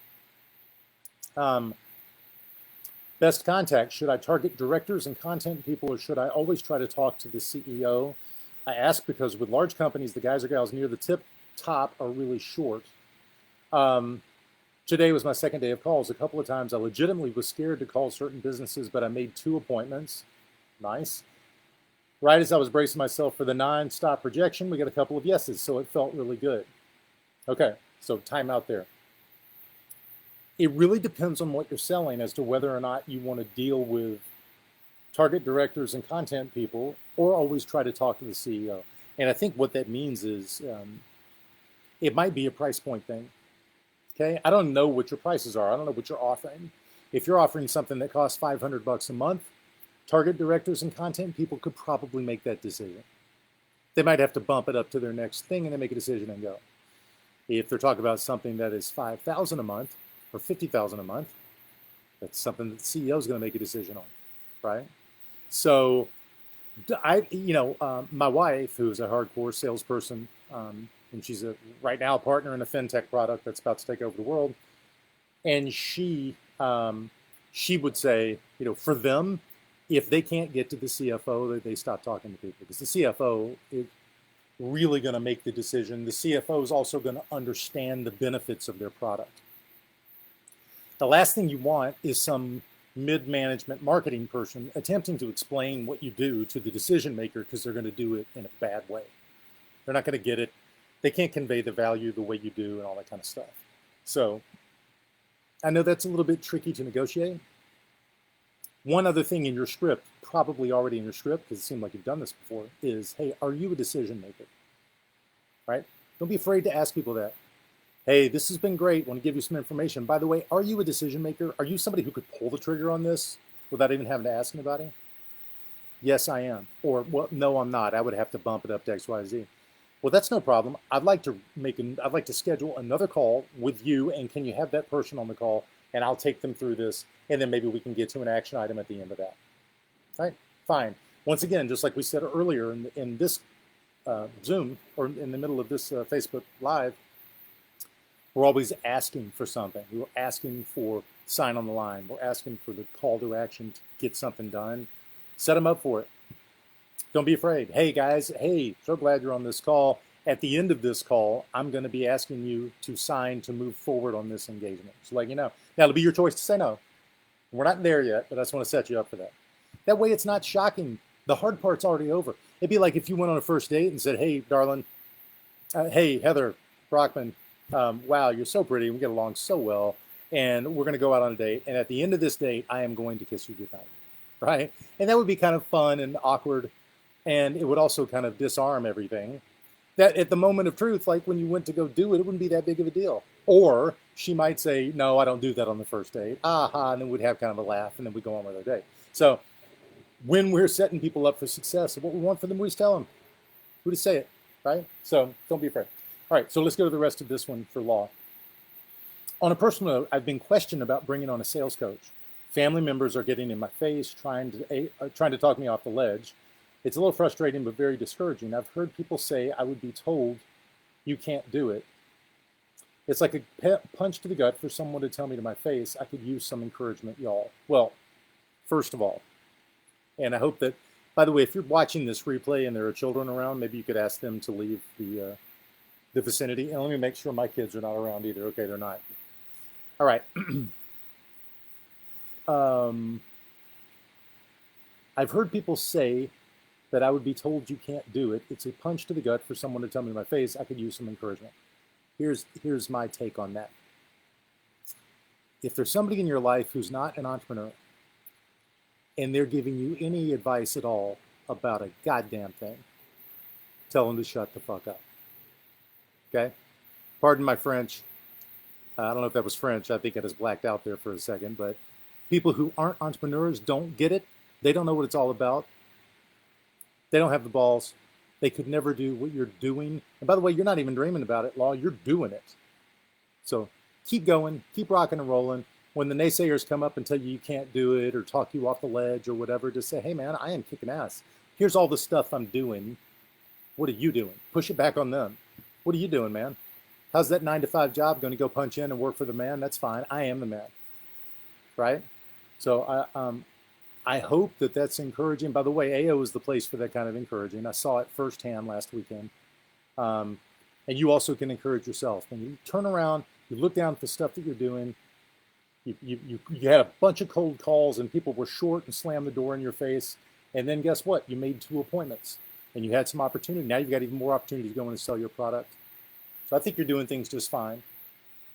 Best contact, should I target directors and content people, or should I always try to talk to the CEO? I ask because with large companies, the guys or gals near the top are really short. Today was my second day of calls. A couple of times I legitimately was scared to call certain businesses, but I made 2 appointments. Nice. Right as I was bracing myself for the non-stop rejection, we got a couple of yeses, so it felt really good. Okay, so time out there. It really depends on what you're selling as to whether or not you want to deal with target directors and content people, or always try to talk to the CEO. And I think what that means is it might be a price point thing. Okay, I don't know what your prices are. I don't know what you're offering. If you're offering something that costs $500 a month, target directors and content people could probably make that decision. They might have to bump it up to their next thing and then make a decision and go. If they're talking about something that is $5,000 a month or $50,000 a month, that's something that the CEO is going to make a decision on, right? So, my wife, who's a hardcore salesperson, and she's right now a partner in a fintech product that's about to take over the world, and she would say, for them, if they can't get to the CFO, they stop talking to people, because the CFO is really going to make the decision. The CFO is also going to understand the benefits of their product. The last thing you want is some mid-management marketing person attempting to explain what you do to the decision maker, because they're going to do it in a bad way. They're not going to get it. They can't convey the value the way you do and all that kind of stuff. So I know that's a little bit tricky to negotiate. One other thing in your script, probably already in your script, because it seemed like you've done this before, is, hey, are you a decision maker? Right? Don't be afraid to ask people that. Hey, this has been great. Want to give you some information. By the way, are you a decision maker? Are you somebody who could pull the trigger on this without even having to ask anybody? Yes, I am. Or, well, no, I'm not. I would have to bump it up to X, Y, Z. Well, that's no problem. I'd like to schedule another call with you, and can you have that person on the call, and I'll take them through this, and then maybe we can get to an action item at the end of that. All right? Fine. Once again, just like we said earlier in this Zoom, or in the middle of this Facebook Live, we're always asking for something. We're asking for sign on the line. We're asking for the call to action to get something done. Set them up for it. Don't be afraid. Hey, guys, hey, so glad you're on this call. At the end of this call, I'm going to be asking you to sign to move forward on this engagement. So let you know. Now, it'll be your choice to say no. We're not there yet, but I just want to set you up for that. That way, it's not shocking. The hard part's already over. It'd be like if you went on a first date and said, hey, darling, hey, Heather Brockman, wow, you're so pretty. We get along so well. And we're going to go out on a date. And at the end of this date, I am going to kiss you goodnight. Right? And that would be kind of fun and awkward. And it would also kind of disarm everything. That at the moment of truth, like when you went to go do it, it wouldn't be that big of a deal. Or she might say, no, I don't do that on the first date. Aha, and then we'd have kind of a laugh, and then we'd go on with our date. So when we're setting people up for success, what we want for them, we just tell them. We just say it, right? So don't be afraid. All right, so let's go to the rest of this one for law. On a personal note, I've been questioned about bringing on a sales coach. Family members are getting in my face, trying to talk me off the ledge. It's a little frustrating, but very discouraging. I've heard people say I would be told you can't do it. It's like a punch to the gut for someone to tell me to my face. I could use some encouragement, y'all. Well, first of all, and I hope that, by the way, if you're watching this replay and there are children around, maybe you could ask them to leave the vicinity. And let me make sure my kids are not around either. Okay, they're not. All right. I've heard people say that I would be told you can't do it. It's a punch to the gut for someone to tell me in my face I could use some encouragement. Here's my take on that. If there's somebody in your life who's not an entrepreneur and they're giving you any advice at all about a goddamn thing, tell them to shut the fuck up. Okay? Pardon my French. I don't know if that was French. I think it is blacked out there for a second. But people who aren't entrepreneurs don't get it. They don't know what it's all about. They don't have the balls. They could never do what you're doing. And by the way, you're not even dreaming about it, Law. You're doing it. So keep going. Keep rocking and rolling. When the naysayers come up and tell you can't do it or talk you off the ledge or whatever, just say, hey, man, I am kicking ass. Here's all the stuff I'm doing. What are you doing? Push it back on them. What are you doing, man? How's that 9-to-5 job going to go punch in and work for the man? That's fine. I am the man. Right? So I hope that that's encouraging. By the way, AO is the place for that kind of encouraging. I saw it firsthand last weekend. And you also can encourage yourself. When you turn around, you look down at the stuff that you're doing, you had a bunch of cold calls and people were short and slammed the door in your face. And then guess what? You made 2 appointments and you had some opportunity. Now you've got even more opportunity to go in and sell your product. So I think you're doing things just fine.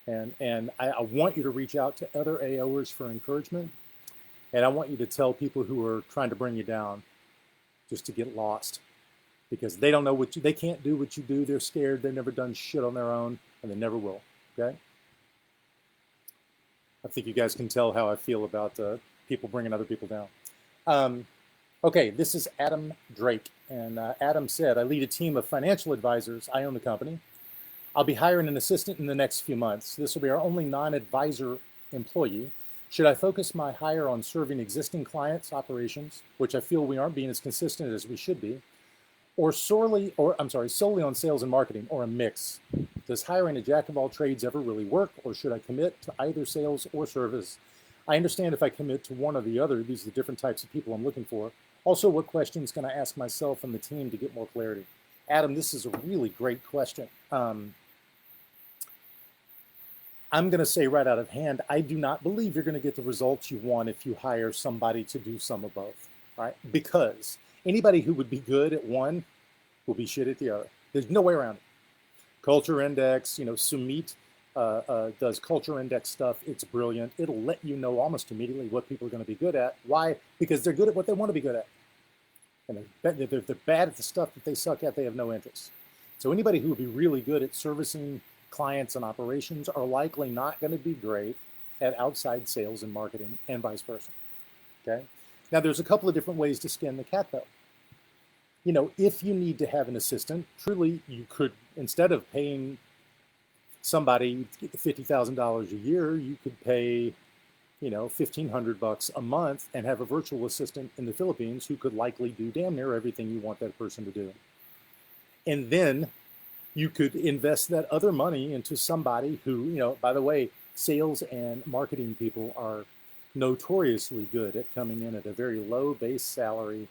And I want you to reach out to other AOers for encouragement. And I want you to tell people who are trying to bring you down just to get lost, because they don't know they can't do what you do. They're scared. They've never done shit on their own, and they never will. Okay? I think you guys can tell how I feel about people bringing other people down. Okay, this is Adam Drake. And Adam said, I lead a team of financial advisors. I own the company. I'll be hiring an assistant in the next few months. This will be our only non-advisor employee. Should I focus my hire on serving existing clients' operations, which I feel we aren't being as consistent as we should be, or solely on sales and marketing, or a mix? Does hiring a jack of all trades ever really work, or should I commit to either sales or service? I understand if I commit to one or the other. These are the different types of people I'm looking for. Also, what questions can I ask myself and the team to get more clarity? Adam, this is a really great question. I'm going to say right out of hand, I do not believe you're going to get the results you want if you hire somebody to do some of both, right? Because anybody who would be good at one will be shit at the other. There's no way around it. Culture Index, Sumit does Culture Index stuff. It's brilliant. It'll let you know almost immediately what people are going to be good at. Why? Because they're good at what they want to be good at. And they're bad at the stuff that they suck at. They have no interest. So anybody who would be really good at servicing clients and operations are likely not going to be great at outside sales and marketing, and vice versa. Okay. Now, there's a couple of different ways to skin the cat, though. If you need to have an assistant, truly, you could, instead of paying somebody $50,000 a year, you could pay, $1,500 a month and have a virtual assistant in the Philippines who could likely do damn near everything you want that person to do. And then you could invest that other money into somebody who, by the way, sales and marketing people are notoriously good at coming in at a very low base salary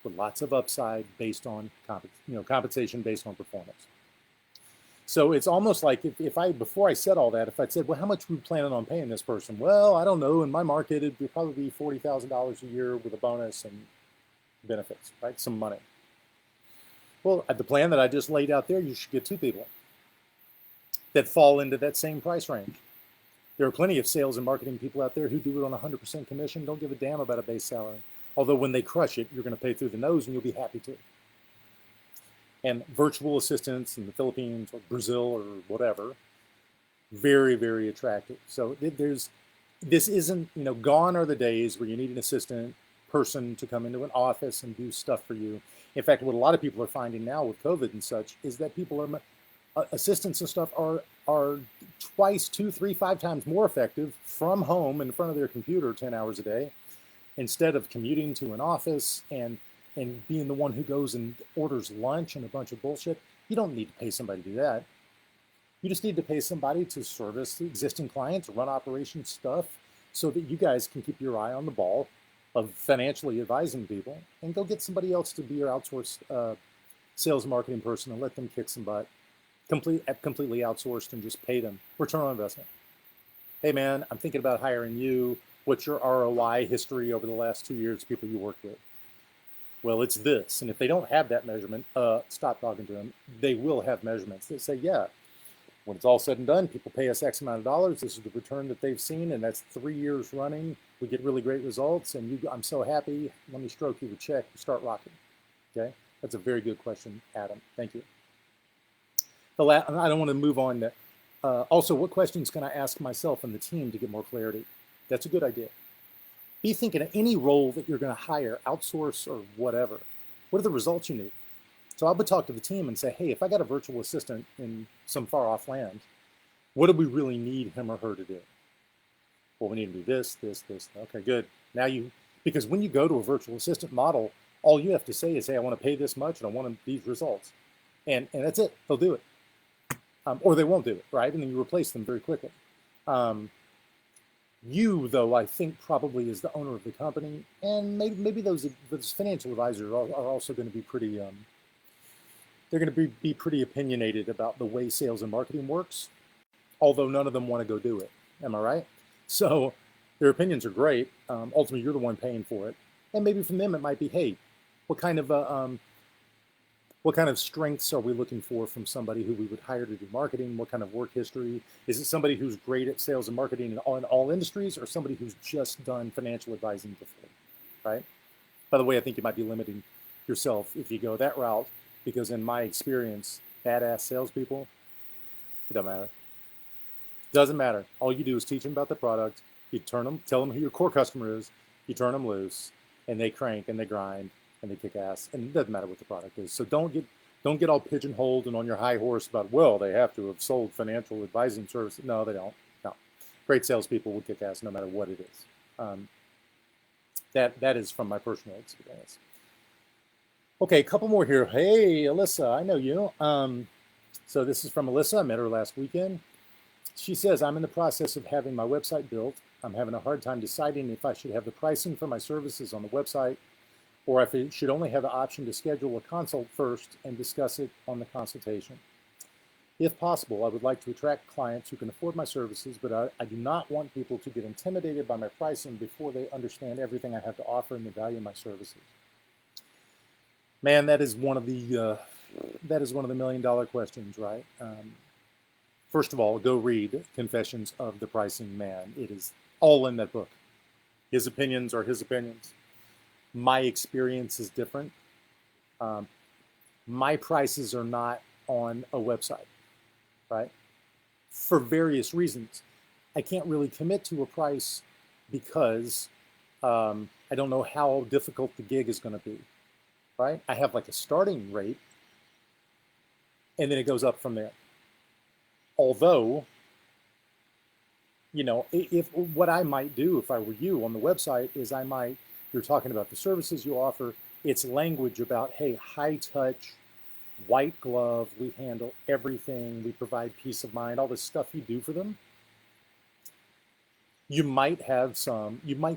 with lots of upside based on compensation based on performance. So it's almost like before I said all that, if I'd said, well, how much are we planning on paying this person? Well, I don't know. In my market, it'd probably be $40,000 a year with a bonus and benefits, right? Some money. Well, at the plan that I just laid out there, you should get 2 people that fall into that same price range. There are plenty of sales and marketing people out there who do it on 100% commission, don't give a damn about a base salary. Although when they crush it, you're going to pay through the nose and you'll be happy to. And virtual assistants in the Philippines or Brazil or whatever, very, very attractive. So this isn't, gone are the days where you need an assistant person to come into an office and do stuff for you. In fact, what a lot of people are finding now with COVID and such is that people assistants and stuff are twice, 2, 3, 5 times more effective from home in front of their computer 10 hours a day, instead of commuting to an office and being the one who goes and orders lunch and a bunch of bullshit. You don't need to pay somebody to do that. You just need to pay somebody to service the existing clients, run operation stuff, so that you guys can keep your eye on the ball of financially advising people, and go get somebody else to be your outsourced sales and marketing person and let them kick some butt, completely outsourced, and just pay them. Return on investment. Hey man, I'm thinking about hiring you. What's your ROI history over the last 2 years, people you worked with? Well, it's this. And if they don't have that measurement, stop talking to them. They will have measurements that say, yeah, when it's all said and done, people pay us X amount of dollars. This is the return that they've seen, and that's 3 years running. We get really great results, and I'm so happy. Let me stroke you with a check. Start rocking. Okay, that's a very good question, Adam. Thank you. I don't want to move on to. Also, what questions can I ask myself and the team to get more clarity? That's a good idea. Be thinking of any role that you're going to hire, outsource, or whatever. What are the results you need? So I would talk to the team and say, hey, if I got a virtual assistant in some far off land, what do we really need him or her to do? Well, we need to do this, this, this. Okay, good. Now because when you go to a virtual assistant model, all you have to say is, hey, I want to pay this much and I want these results. And that's it. They'll do it. Or they won't do it, right? And then you replace them very quickly. You, though, I think probably is the owner of the company, and maybe those financial advisors are also going to be pretty, they're going to be pretty opinionated about the way sales and marketing works, although none of them want to go do it. Am I right? So their opinions are great. Ultimately, you're the one paying for it. And maybe from them, it might be, hey, what kind of strengths are we looking for from somebody who we would hire to do marketing? What kind of work history? Is it somebody who's great at sales and marketing in all industries, or somebody who's just done financial advising before, right? By the way, I think you might be limiting yourself if you go that route, because in my experience, badass salespeople, it doesn't matter. Doesn't matter. All you do is teach them about the product. You tell them who your core customer is. You turn them loose, and they crank and they grind and they kick ass. And it doesn't matter what the product is. So don't get all pigeonholed and on your high horse about, well, they have to have sold financial advising services. No, they don't. No, great salespeople will kick ass no matter what it is. That is from my personal experience. Okay, a couple more here. Hey, Alyssa, I know you. So this is from Alyssa. I met her last weekend. She says, I'm in the process of having my website built. I'm having a hard time deciding if I should have the pricing for my services on the website, or if it should only have the option to schedule a consult first and discuss it on the consultation. If possible, I would like to attract clients who can afford my services, but I do not want people to get intimidated by my pricing before they understand everything I have to offer and the value of my services. Man, that is one of the $1 million questions, right? First of all, go read Confessions of the Pricing Man. It is all in that book. His opinions are his opinions. My experience is different. My prices are not on a website, right? For various reasons. I can't really commit to a price because I don't know how difficult the gig is going to be, right? I have like a starting rate, and then it goes up from there. Although, if what I might do if I were you on the website is you're talking about the services you offer, it's language about, hey, high touch, white glove, we handle everything, we provide peace of mind, all this stuff you do for them. You might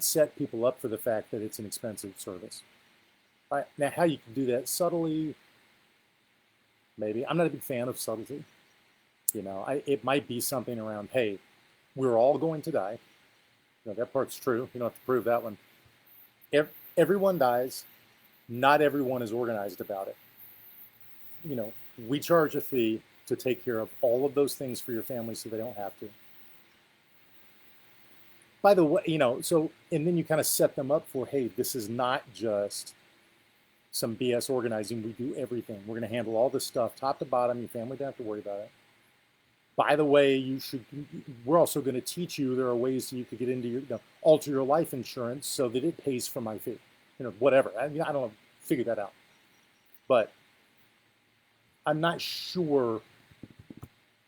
set people up for the fact that it's an expensive service. Right? Now, how you can do that subtly, maybe. I'm not a big fan of subtlety. It might be something around, hey, we're all going to die. That part's true. You don't have to prove that one. Everyone dies. Not everyone is organized about it. We charge a fee to take care of all of those things for your family so they don't have to. By the way, and then you kind of set them up for, hey, this is not just some BS organizing. We do everything. We're going to handle all this stuff top to bottom. Your family don't have to worry about it. By the way, we're also going to teach you there are ways you could get into alter your life insurance so that it pays for my fee. Whatever. I don't know, figure that out. But I'm not sure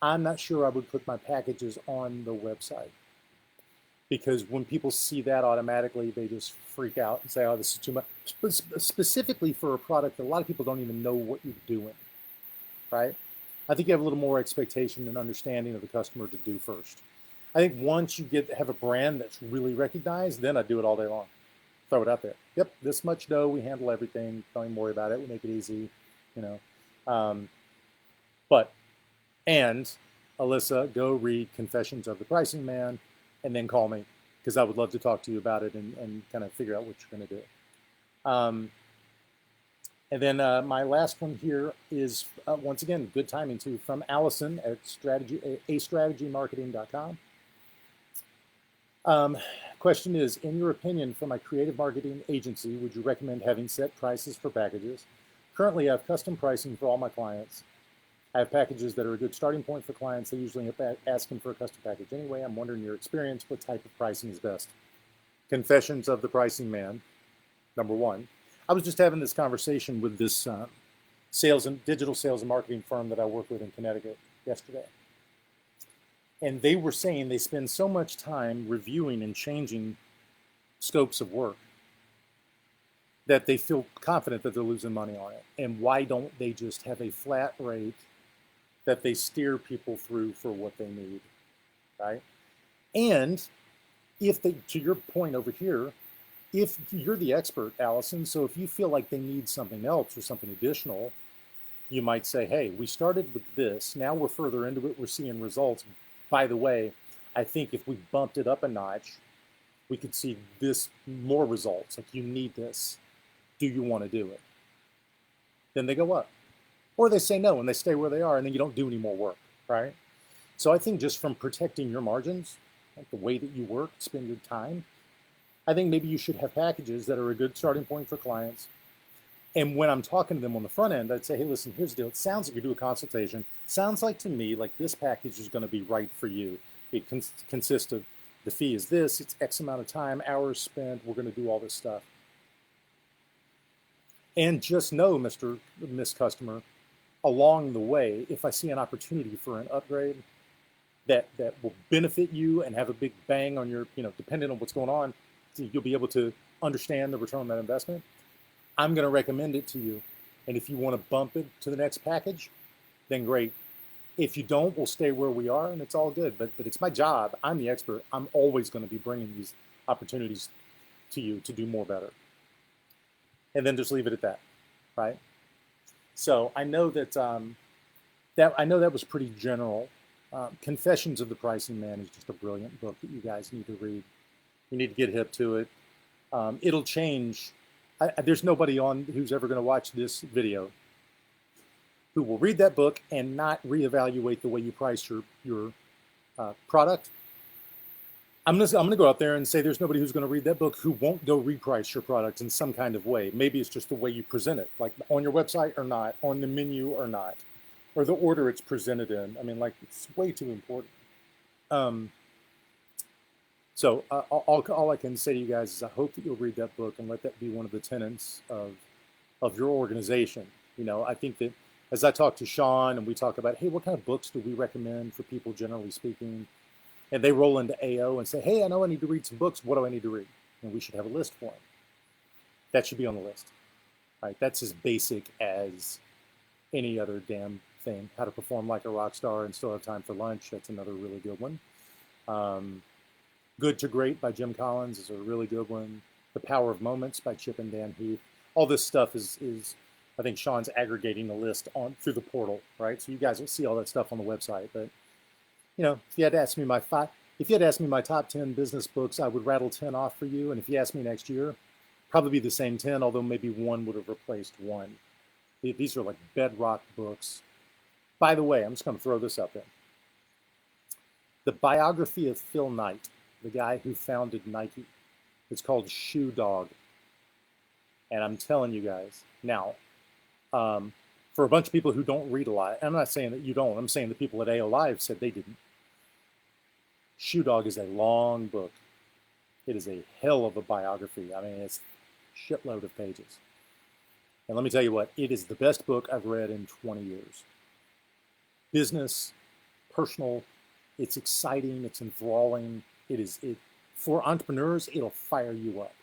I would put my packages on the website, because when people see that, automatically they just freak out and say, oh, this is too much. Specifically for a product that a lot of people don't even know what you're doing, right? I think you have a little more expectation and understanding of the customer to do first. I think once you have a brand that's really recognized, then I do it all day long. Throw it out there. Yep, this much dough, we handle everything. Don't even worry about it. We make it easy, And Alyssa, go read Confessions of the Pricing Man, and then call me, because I would love to talk to you about it and kind of figure out what you're going to do. And then my last one here is, once again, good timing too, from Allison at astrategymarketing.com. Question is, in your opinion, for my creative marketing agency, would you recommend having set prices for packages? Currently, I have custom pricing for all my clients. I have packages that are a good starting point for clients. They usually end up asking for a custom package anyway. I'm wondering your experience, what type of pricing is best? Confessions of the Pricing Man, number one. I was just having this conversation with this digital sales and marketing firm that I work with in Connecticut yesterday. And they were saying they spend so much time reviewing and changing scopes of work that they feel confident that they're losing money on it. And why don't they just have a flat rate that they steer people through for what they need, right? And if they, to your point over here, if you're the expert, Allison, so if you feel like they need something else or something additional, you might say, hey, we started with this, now we're further into it, we're seeing results. By the way, I think if we bumped it up a notch, we could see this more results. Like, you need this. Do you want to do it? Then they go up. Or they say no and they stay where they are, and then you don't do any more work, right? So I think just from protecting your margins, like the way that you work, spend your time, I think maybe you should have packages that are a good starting point for clients. And when I'm talking to them on the front end, I'd say, hey, listen, here's the deal. It sounds like you do a consultation. Sounds like to me like this package is going to be right for you. It consists of, the fee is this, it's X amount of time, hours spent, we're going to do all this stuff. And just know, Miss Customer, along the way, if I see an opportunity for an upgrade that will benefit you and have a big bang on your, depending on what's going on, you'll be able to understand the return on that investment, I'm going to recommend it to you. And if you want to bump it to the next package, then great. If you don't, we'll stay where we are and it's all good. But it's my job. I'm the expert. I'm always going to be bringing these opportunities to you to do more better. And then just leave it at that, right? So I know that that was pretty general. Confessions of the Pricing Man is just a brilliant book that you guys need to read. You need to get hip to it. It'll change. There's nobody on who's ever going to watch this video who will read that book and not reevaluate the way you price your product. I'm gonna go out there and say there's nobody who's going to read that book who won't go reprice your product in some kind of way. Maybe it's just the way you present it, like on your website or not, on the menu or not, or the order it's presented in. I mean, like, it's way too important. So all I can say to you guys is I hope that you'll read that book and let that be one of the tenets of your organization. I think that as I talk to Sean and we talk about, hey, what kind of books do we recommend for people generally speaking? And they roll into AO and say, hey, I know I need to read some books. What do I need to read? And we should have a list for them. That should be on the list. Right? That's as basic as any other damn thing. How to Perform Like a Rock Star and Still Have Time for Lunch. That's another really good one. Good to Great by Jim Collins is a really good one. The Power of Moments by Chip and Dan Heath. All this stuff is I think Sean's aggregating the list through the portal, right? So you guys will see all that stuff on the website. But if you had to ask me my top 10 business books, I would rattle 10 off for you. And if you ask me next year, probably be the same 10, although maybe one would have replaced one. These are like bedrock books. By the way, I'm just going to throw this out there. The biography of Phil Knight, the guy who founded Nike, it's called Shoe Dog. And I'm telling you guys now, for a bunch of people who don't read a lot, I'm not saying that you don't, I'm saying the people at AO Live said they didn't. Shoe Dog is a long book. It is a hell of a biography. I mean, it's a shitload of pages. And let me tell you what, it is the best book I've read in 20 years. Business, personal, it's exciting, it's enthralling. For entrepreneurs, it'll fire you up.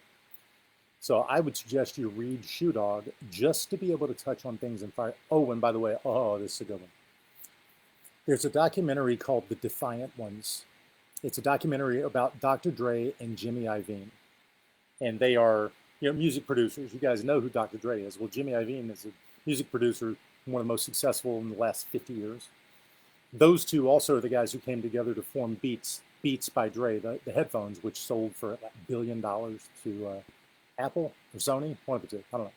So I would suggest you read Shoe Dog just to be able to touch on things and fire. Oh, and by the way, this is a good one. There's a documentary called The Defiant Ones. It's a documentary about Dr. Dre and Jimmy Iovine. And they are, music producers. You guys know who Dr. Dre is. Well, Jimmy Iovine is a music producer, one of the most successful in the last 50 years. Those two also are the guys who came together to form Beats by Dre, the headphones, which sold for $1 billion to Apple or Sony, one of the two, I don't know.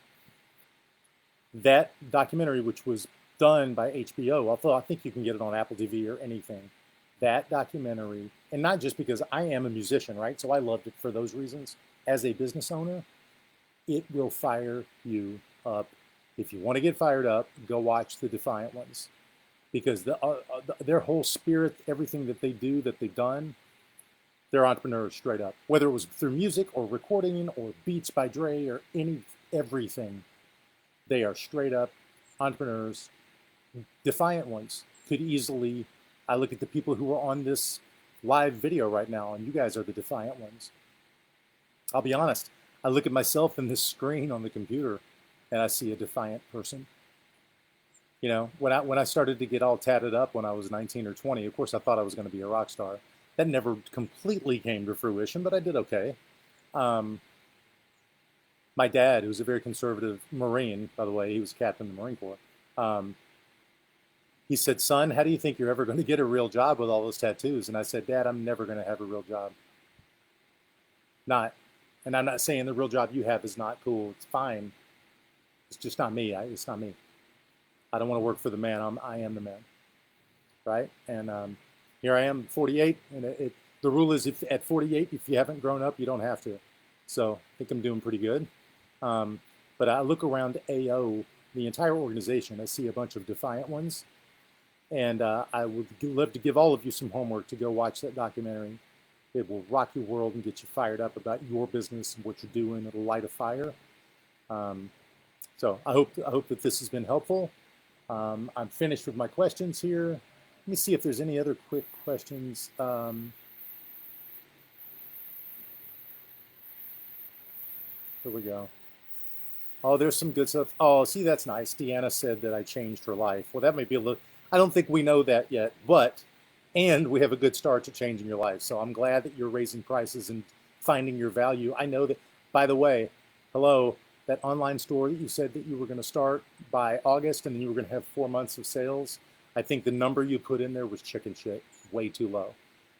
That documentary, which was done by HBO, although I think you can get it on Apple TV or anything, that documentary, and not just because I am a musician, right? So I loved it for those reasons. As a business owner, it will fire you up. If you want to get fired up, go watch the Defiant Ones, because their whole spirit, everything that they do, that they've done, they're entrepreneurs straight up. Whether it was through music or recording or Beats by Dre or everything, they are straight up entrepreneurs. Defiant Ones could easily, I look at the people who are on this live video right now, and you guys are the Defiant Ones. I'll be honest, I look at myself in this screen on the computer and I see a defiant person. You know, when I started to get all tatted up when I was 19 or 20, of course I thought I was going to be a rock star. That never completely came to fruition, but I did okay. My dad, who was a very conservative Marine, by the way, he was a captain in the Marine Corps. He said, "Son, how do you think you're ever going to get a real job with all those tattoos?" And I said, "Dad, I'm never going to have a real job. Not, and I'm not saying the real job you have is not cool. It's fine. It's just not me. It's not me. I don't want to work for the man. I am the man, right?" And here I am, 48, and the rule is, if at 48, if you haven't grown up, you don't have to. So I think I'm doing pretty good. But I look around AO, the entire organization. I see a bunch of defiant ones, and I would love to give all of you some homework to go watch that documentary. It will rock your world and get you fired up about your business and what you're doing. It'll light a fire. So I hope that this has been helpful. I'm finished with my questions here. Let me see if there's any other quick questions. Here we go. Oh, there's some good stuff. Oh, see, that's nice. Deanna said that I changed her life. Well, that might be a little, I don't think we know that yet, and we have a good start to changing your life. So I'm glad that you're raising prices and finding your value. I know that, by the way, hello, that online store that you said that you were going to start by August and then you were going to have 4 months of sales. I think the number you put in there was chicken shit, way too low.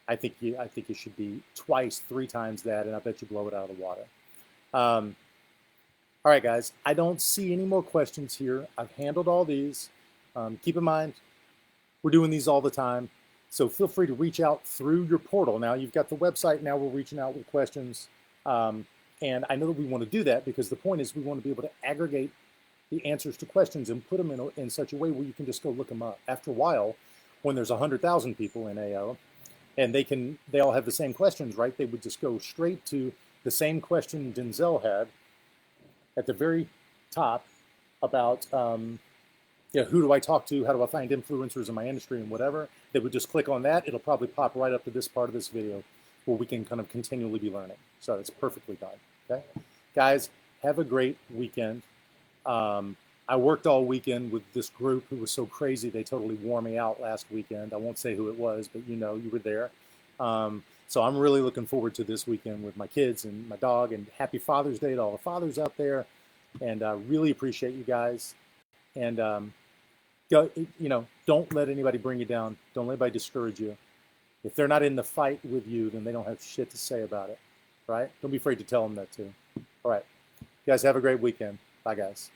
I think it should be twice, 3 times that, and I bet you blow it out of the water. All right, guys, I don't see any more questions here. I've handled all these. Keep in mind, we're doing these all the time. So feel free to reach out through your portal. Now you've got the website. Now we're reaching out with questions. And I know that we want to do that because the point is we want to be able to aggregate the answers to questions and put them in such a way where you can just go look them up. After a while, when there's 100,000 people in AO and they all have the same questions, right? They would just go straight to the same question Denzel had at the very top about, who do I talk to? How do I find influencers in my industry and whatever? They would just click on that. It'll probably pop right up to this part of this video where we can kind of continually be learning. So it's perfectly done, okay? Guys, have a great weekend. I worked all weekend with this group who was so crazy, they totally wore me out last weekend. I won't say who it was, but you were there. So I'm really looking forward to this weekend with my kids and my dog, and happy Father's Day to all the fathers out there. And I really appreciate you guys. And don't let anybody bring you down. Don't let anybody discourage you. If they're not in the fight with you, then they don't have shit to say about it, right? Don't be afraid to tell them that too. All right, you guys have a great weekend. Bye, guys.